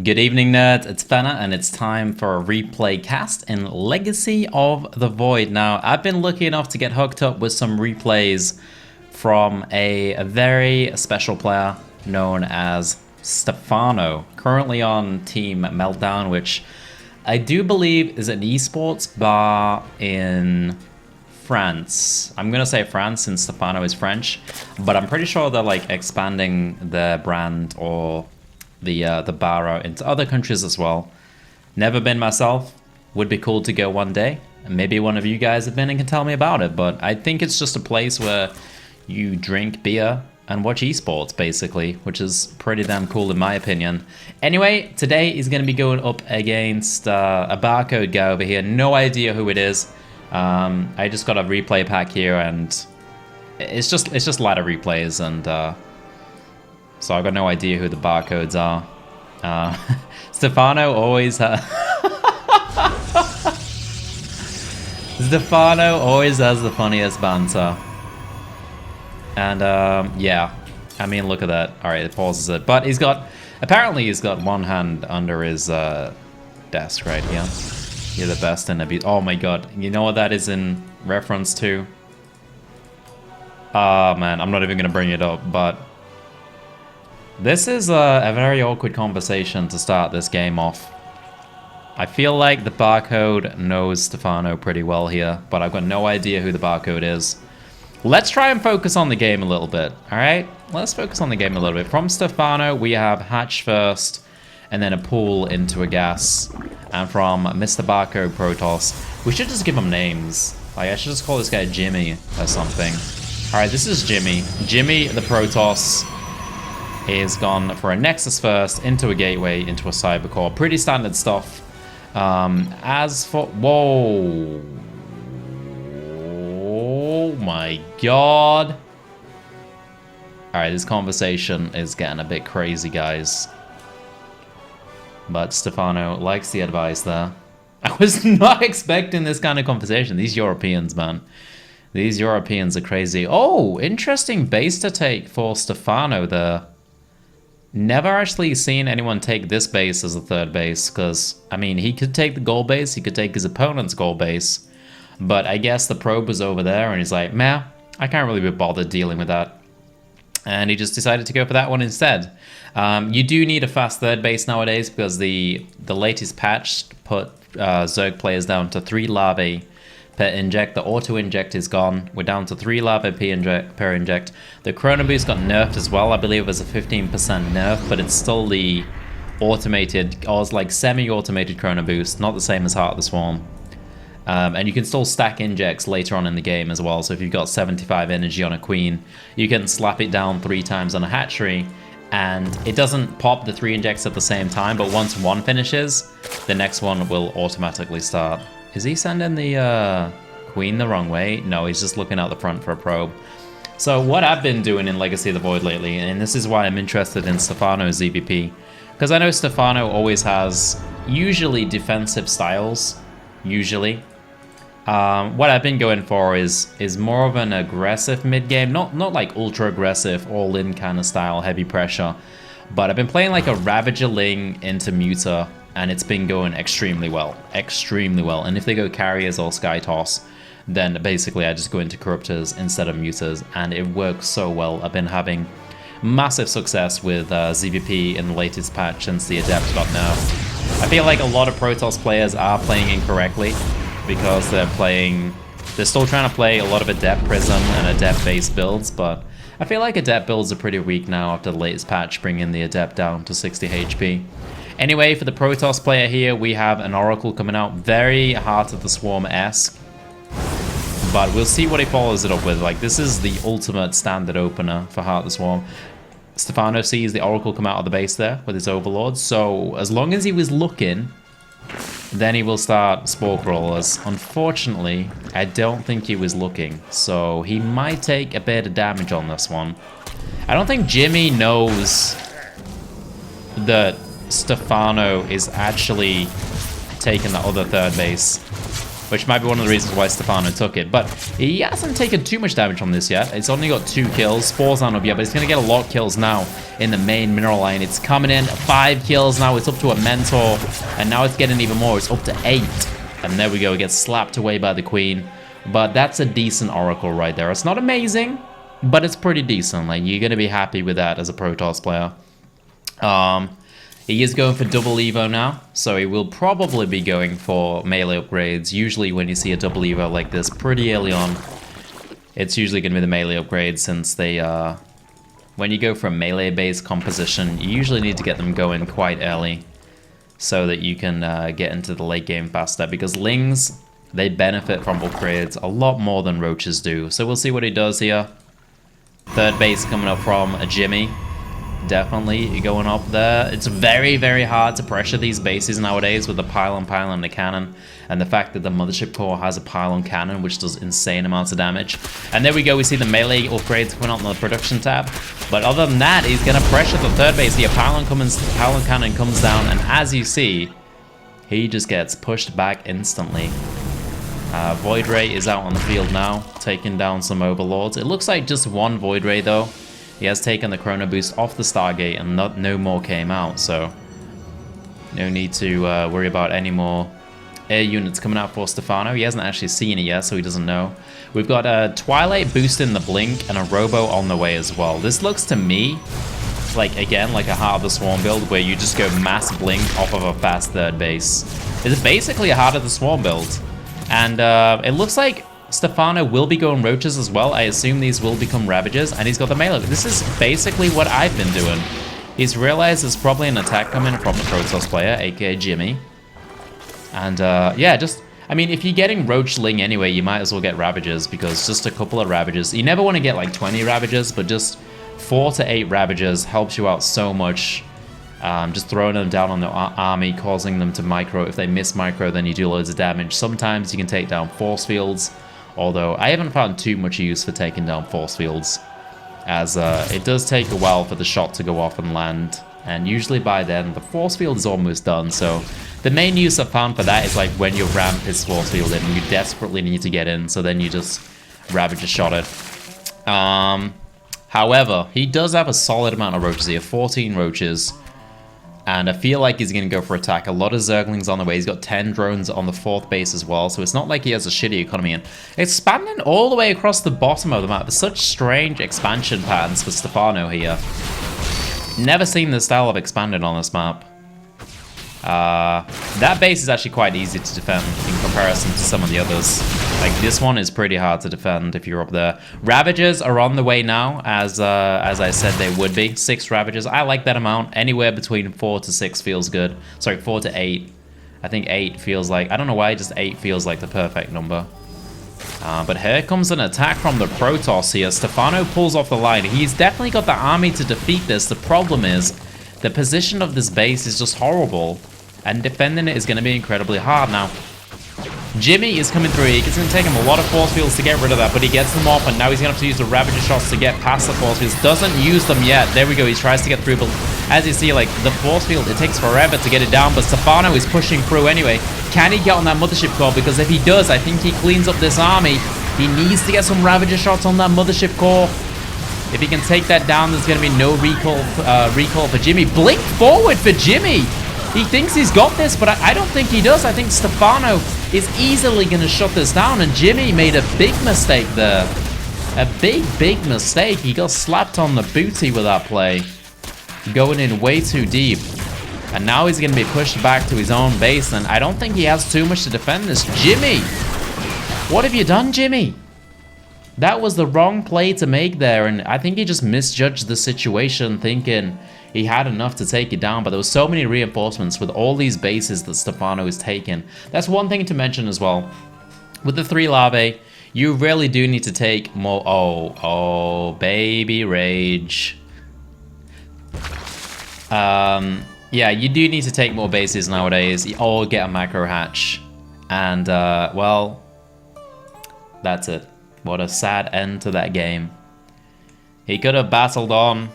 Good evening, nerds. It's Fenna, and it's time for a replay cast in Legacy of the Void. Now, I've been lucky enough to get hooked up with some replays from a very special player known as Stephano, currently on Team Meltdown, which I do believe is an esports bar in France. I'm gonna say France since Stephano is French, but I'm pretty sure they're like expanding their brand or the bar out into other countries as well. Never been myself. Would be cool to go one day. And maybe one of you guys have been and can tell me about it. But I think it's just a place where you drink beer and watch esports, basically, which is pretty damn cool in my opinion. Anyway, today he's going to be going up against a barcode guy over here. No idea who it is. I just got a replay pack here, and it's just ladder replays, and so I've got no idea who the barcodes are. Stephano always has... Stephano always has the funniest banter. And, yeah. I mean, look at that. Alright, it pauses it. But he's got... Apparently he's got one hand under his desk right here. You're the best in a beat. Oh my god. You know what that is in reference to? Man, I'm not even going to bring it up, but... This is a very awkward conversation to start this game off. I feel like the barcode knows Stephano pretty well here, but I've got no idea who the barcode is. Let's try and focus on the game a little bit, alright? Let's focus on the game a little bit. From Stephano, we have hatch first, and then a pull into a gas. And from Mr. Barcode Protoss, we should just give him names. Like, I should just call this guy Jimmy or something. Alright, this is Jimmy. Jimmy the Protoss is gone for a Nexus first, into a gateway, into a Cybercore. Pretty standard stuff. As for... Whoa. Oh my god. Alright, this conversation is getting a bit crazy, guys. But Stephano likes the advice there. I was not expecting this kind of conversation. These Europeans, man. These Europeans are crazy. Oh, interesting base to take for Stephano there. Never actually seen anyone take this base as a third base, because, I mean, he could take the gold base, he could take his opponent's gold base, but I guess the probe was over there, and he's like, meh, I can't really be bothered dealing with that. And he just decided to go for that one instead. You do need a fast third base nowadays, because the latest patch put Zerg players down to 3 larvae per inject. The auto-inject is gone. We're down to 3 larvae per inject. The Chrono Boost got nerfed as well. I believe it was a 15% nerf, but it's still the automated, or it's like semi-automated Chrono Boost, not the same as Heart of the Swarm. And you can still stack injects later on in the game as well. So if you've got 75 energy on a Queen, you can slap it down 3 times on a hatchery, and it doesn't pop the 3 injects at the same time, but once one finishes, the next one will automatically start. Is he sending the Queen the wrong way? No, he's just looking out the front for a probe. So what I've been doing in Legacy of the Void lately, and this is why I'm interested in Stephano's ZvP, because I know Stephano always has usually defensive styles, usually. What I've been going for is more of an aggressive mid-game, not like ultra aggressive, all-in kind of style, heavy pressure, but I've been playing like a Ravager Zergling into Muta, and it's been going extremely well. Extremely well. And if they go carriers or sky toss, then basically I just go into corruptors instead of mutas, and it works so well. I've been having massive success with ZvP in the latest patch since the Adept got nerfed. I feel like a lot of Protoss players are playing incorrectly, because they're still trying to play a lot of Adept Prism and Adept-based builds, but I feel like Adept builds are pretty weak now after the latest patch, bringing the Adept down to 60 HP. Anyway, for the Protoss player here, we have an Oracle coming out. Very Heart of the Swarm-esque. But we'll see what he follows it up with. Like, this is the ultimate standard opener for Heart of the Swarm. Stephano sees the Oracle come out of the base there with his Overlords. So, as long as he was looking, then he will start Spore Crawlers. Unfortunately, I don't think he was looking. So, he might take a bit of damage on this one. I don't think Jimmy knows that Stephano is actually taking the other third base. which might be one of the reasons why Stephano took it. But he hasn't taken too much damage from this yet. It's only got 2 kills. Spores aren't up yet, but it's going to get a lot of kills now in the main mineral line. It's coming in 5 kills now. It's up to a mentor, and now it's getting even more. It's up to 8. And there we go. It gets slapped away by the queen. But that's a decent oracle right there. It's not amazing, but it's pretty decent. Like, you're going to be happy with that as a Protoss player. He is going for double Evo now, so he will probably be going for melee upgrades. Usually when you see a double Evo like this pretty early on, it's usually going to be the melee upgrades, since they, when you go for a melee-based composition, you usually need to get them going quite early so that you can get into the late game faster, because Lings, they benefit from upgrades a lot more than Roaches do. So we'll see what he does here. Third base coming up from a Jimmy. Definitely going up there. It's very, very hard to pressure these bases nowadays with the pylon, and the cannon. And the fact that the mothership core has a pylon cannon, which does insane amounts of damage. And there we go, we see the melee upgrades coming up on the production tab. But other than that, he's going to pressure the third base. The pylon cannon comes down, and as you see, he just gets pushed back instantly. Void Ray is out on the field now, taking down some overlords. It looks like just one Void Ray though. He has taken the Chrono Boost off the Stargate, and no more came out, so no need to worry about any more air units coming out for Stephano. He hasn't actually seen it yet, so he doesn't know. We've got a Twilight boosting the Blink and a Robo on the way as well. This looks to me like, again, like a Heart of the Swarm build where you just go mass Blink off of a fast third base. It's basically a Heart of the Swarm build. And it looks like Stephano will be going Roaches as well. I assume these will become Ravagers, and he's got the melee. This is basically what I've been doing. He's realized there's probably an attack coming from the Protoss player, aka Jimmy. And yeah, just, I mean, if you're getting Roach Ling anyway, you might as well get Ravagers, because just a couple of Ravagers. You never want to get like 20 Ravagers, but just 4 to 8 Ravagers helps you out so much. Just throwing them down on the army, causing them to micro. If they miss micro, then you do loads of damage. Sometimes you can take down force fields, although I haven't found too much use for taking down force fields, as it does take a while for the shot to go off and land, and usually by then the force field is almost done. So the main use I've found for that is like when your ramp is force fielded and you desperately need to get in, so then you just Ravager shot it. However, he does have a solid amount of Roaches here, 14 Roaches. And I feel like he's going to go for attack. A lot of Zerglings on the way. He's got 10 drones on the 4th base as well. So it's not like he has a shitty economy. And expanding all the way across the bottom of the map. There's such strange expansion patterns for Stephano here. Never seen this style of expanding on this map. That base is actually quite easy to defend in comparison to some of the others. Like, this one is pretty hard to defend if you're up there. Ravagers are on the way now, as I said they would be. 6 Ravagers. I like that amount. Anywhere between 4 to 6 feels good. Sorry, 4 to 8. I think 8 feels like... I don't know why, just 8 feels like the perfect number. But here comes an attack from the Protoss here. Stephano pulls off the line. He's definitely got the army to defeat this. The problem is, the position of this base is just horrible, and defending it is going to be incredibly hard. Now, Jimmy is coming through. It's going to take him a lot of force fields to get rid of that, but he gets them off, and now he's going to have to use the Ravager shots to get past the force fields. Doesn't use them yet. There we go. He tries to get through, but as you see, like, the force field, it takes forever to get it down, but Stephano is pushing through anyway. Can he get on that mothership core? Because if he does, I think he cleans up this army. He needs to get some Ravager shots on that mothership core. If he can take that down, there's going to be no recall for Jimmy. Blink forward for Jimmy. He thinks he's got this, but I don't think he does. I think Stephano is easily going to shut this down, and Jimmy made a big mistake there. A big mistake. He got slapped on the booty with that play. Going in way too deep. And now he's going to be pushed back to his own base, and I don't think he has too much to defend this. Jimmy! What have you done, Jimmy? That was the wrong play to make there, and I think he just misjudged the situation, thinking he had enough to take it down, but there were so many reinforcements with all these bases that Stephano is taking. That's one thing to mention as well. With the 3 larvae, you really do need to take more... Oh, baby rage. Yeah, you do need to take more bases nowadays, or get a macro hatch. And, well, that's it. What a sad end to that game. He could have battled on.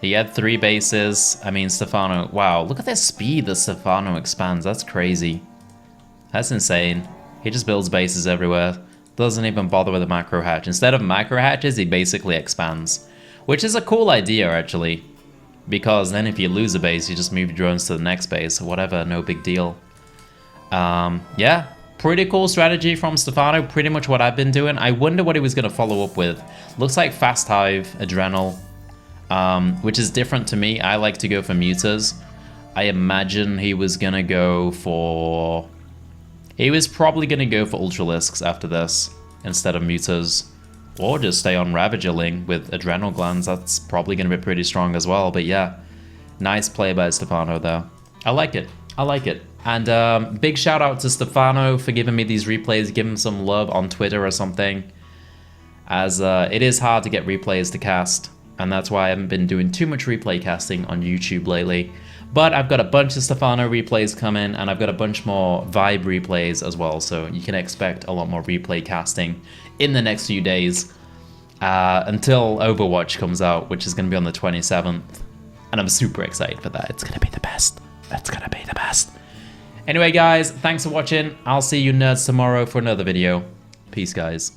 He had 3 bases. I mean, Stephano... Wow, look at the speed that Stephano expands. That's crazy. That's insane. He just builds bases everywhere. Doesn't even bother with a macro hatch. Instead of macro hatches, he basically expands. Which is a cool idea, actually. Because then if you lose a base, you just move drones to the next base or whatever, no big deal. Yeah, pretty cool strategy from Stephano, pretty much what I've been doing. I wonder what he was going to follow up with. Looks like Fast Hive, Adrenal, which is different to me. I like to go for Mutas. I imagine he was going to go for... He was probably going to go for Ultralisks after this instead of Mutas. Or just stay on Ravager Zergling with Adrenal Glands. That's probably going to be pretty strong as well. But yeah, nice play by Stephano though. I like it. I like it. And big shout out to Stephano for giving me these replays. Give him some love on Twitter or something. As it is hard to get replays to cast. And that's why I haven't been doing too much replay casting on YouTube lately. But I've got a bunch of Stephano replays coming, and I've got a bunch more Vibe replays as well, so you can expect a lot more replay casting in the next few days until Overwatch comes out, which is going to be on the 27th. And I'm super excited for that. It's going to be the best. It's going to be the best. Anyway, guys, thanks for watching. I'll see you nerds tomorrow for another video. Peace, guys.